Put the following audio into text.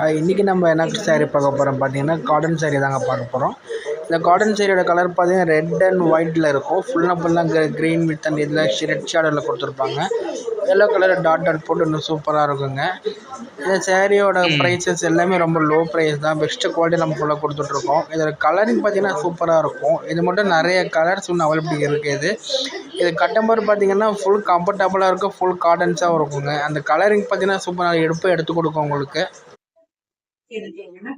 இன்றைக்கி நம்ம என்ன சாரீ பார்க்க போகிறோம் பார்த்தீங்கன்னா காட்டன் சாரீ தாங்க பார்க்க போகிறோம். இந்த காட்டன் சாரியோட கலர் பார்த்தீங்கன்னா ரெட் அண்ட் ஒயிட்டில் இருக்கும். ஃபுல்லாக க்ரீன் வித் அண்ட் இதில் ரெட் ஷேடோவில் கொடுத்துருப்பாங்க. எல்லோ கலர் டாட் டாட் போட்டு இன்னும் சூப்பராக இருக்குங்க. இந்த சாரியோட ப்ரைஸஸ் எல்லாமே ரொம்ப லோ ப்ரைஸ் தான். பெஸ்ட்டு குவாலிட்டி நம்ம ஃபுல்லாக கொடுத்துட்ருக்கோம். இதோட கலரிங் பார்த்தீங்கன்னா சூப்பராக இருக்கும். இது மட்டும் நிறைய கலர்ஸ் இன்னும் அவைலபிலிட்டி இருக்குது. இது கட்டும்போது பார்த்தீங்கன்னா ஃபுல் கம்ஃபர்டபுளாக இருக்கும். ஃபுல் காட்டன்ஸாகவும் இருக்குங்க. அந்த கலரிங் பார்த்தீங்கன்னா சூப்பராக எடுத்து கொடுக்கும் உங்களுக்கு. என்ன